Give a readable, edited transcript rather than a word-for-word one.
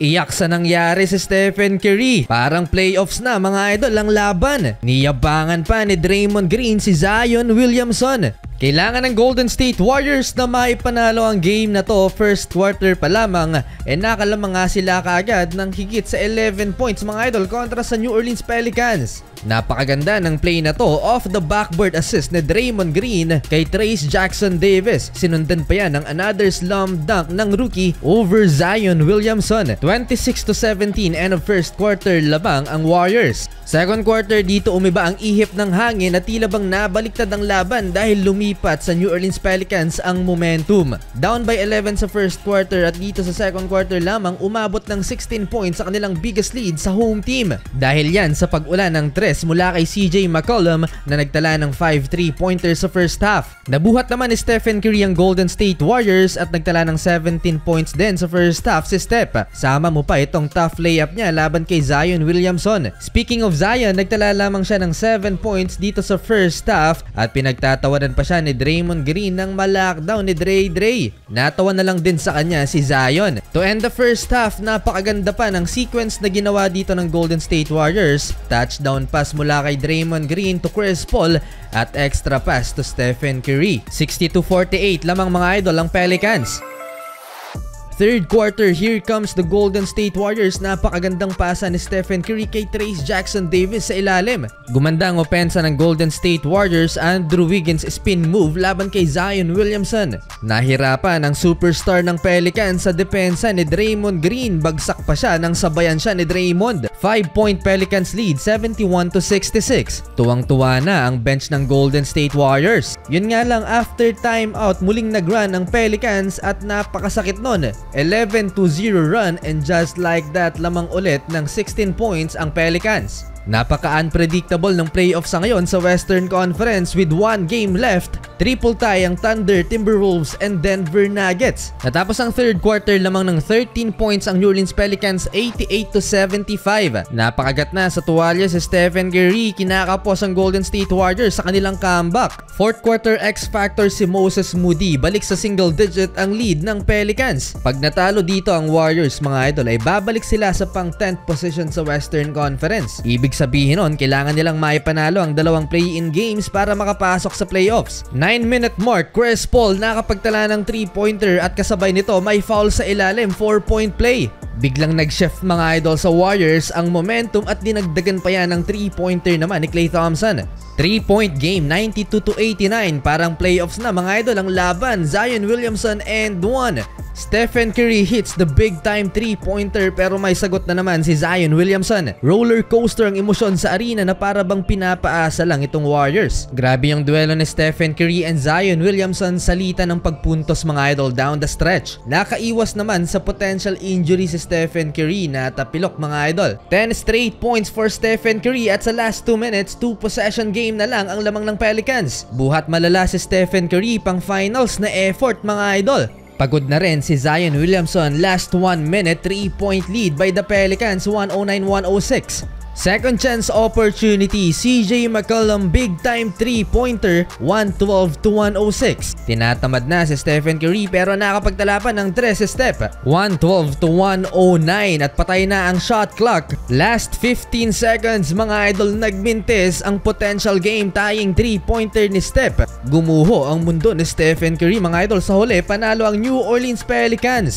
Iyak sa nangyari si Stephen Curry. Parang playoffs na mga idol ang laban. Niyabangan pa ni Draymond Green si Zion Williamson. Kailangan ng Golden State Warriors na maipanalo ang game na to first quarter pa lamang nakalamang nga sila kaagad ng higit sa 11 points mga idol kontra sa New Orleans Pelicans. Napakaganda ng play na to off the backboard assist ni Draymond Green kay Trayce Jackson Davis. Sinundan pa yan ng another slam dunk ng rookie over Zion Williamson. 26-17 end of first quarter labang ang Warriors. Second quarter dito umiba ang ihip ng hangin at tila bang nabaliktad ang laban dahil lumipat sa New Orleans Pelicans ang momentum. Down by 11 sa first quarter at dito sa second quarter lamang umabot ng 16 points sa kanilang biggest lead sa home team. Dahil yan sa pag-ulan ng tres mula kay CJ McCollum na nagtala ng 5 3-pointers sa first half. Nabuhat naman ni Stephen Curry ang Golden State Warriors at nagtala ng 17 points din sa first half si Steph. Sama mo pa itong tough layup niya laban kay Zion Williamson. Speaking of Zion, nagtala lamang siya ng 7 points dito sa first half at pinagtatawanan pa siya ni Draymond Green ng ma-lockdown ni Dre. Natawa na lang din sa kanya si Zion. To end the first half, napakaganda pa ng sequence na ginawa dito ng Golden State Warriors. Touchdown pass mula kay Draymond Green to Chris Paul at extra pass to Stephen Curry. 62-48 lamang mga idol ang Pelicans. Third quarter, here comes the Golden State Warriors. Napakagandang pasa ni Stephen Curry kay Trayce Jackson Davis sa ilalim. Gumanda ang opensa ng Golden State Warriors. Andrew Wiggins spin move laban kay Zion Williamson. Nahirapan ang superstar ng Pelicans sa depensa ni Draymond Green. Bagsak pa siya nang sabayan siya ni Draymond. 5-point Pelicans lead, 71-66. Tuwang-tuwa na ang bench ng Golden State Warriors. Yun nga lang, after timeout, muling nag-run ang Pelicans at napakasakit nun. 11-0 run and just like that lamang ulit ng 16 points ang Pelicans. Napaka-unpredictable ng playoffs sa ngayon sa Western Conference with 1 game left. Triple tie ang Thunder, Timberwolves, and Denver Nuggets. Natapos ang third quarter lamang ng 13 points ang New Orleans Pelicans, 88-75. Napakagat na sa tuwalya si Stephen Curry. Kinakapos ang Golden State Warriors sa kanilang comeback. Fourth quarter X-Factor si Moses Moody. Balik sa single digit ang lead ng Pelicans. Pag natalo dito ang Warriors mga idol ay babalik sila sa pang 10th position sa Western Conference. Ibig sabihin nun, kailangan nilang maipanalo ang dalawang play-in games para makapasok sa playoffs. 9-minute mark, Chris Paul nakapagtala ng 3-pointer at kasabay nito may foul sa ilalim, 4-point play. Biglang nag-shift mga idol sa Warriors ang momentum at dinagdagan pa yan ng 3-pointer naman ni Klay Thompson. 3-point game, 92-89. Parang playoffs na mga idol ang laban. Zion Williamson and 1. Stephen Curry hits the big time 3-pointer pero may sagot na naman si Zion Williamson. Roller coaster ang emosyon sa arena na para bang pinapaasa lang itong Warriors. Grabe yung duelo ni Stephen Curry and Zion Williamson sa litan ng pagpuntos mga idol down the stretch. Nakaiwas naman sa potential injury si Stephen Curry na tapilok mga idol. 10 straight points for Stephen Curry at sa last 2 minutes, 2-possession game na lang ang lamang ng Pelicans. Buhat malala si Stephen Curry pang finals na effort mga idol. Pagod na rin si Zion Williamson. Last 1 minute, 3-point lead by the Pelicans, 109-106. Second chance opportunity, CJ McCollum big time 3-pointer, 112-106. Tinatamad na si Stephen Curry pero nakapagtala pa ng 3 si Steph, 112-109 at patay na ang shot clock. Last 15 seconds mga idol, nagmintis ang potential game tying 3-pointer ni Steph. Gumuho ang mundo ni Stephen Curry mga idol, sa huli panalo ang New Orleans Pelicans.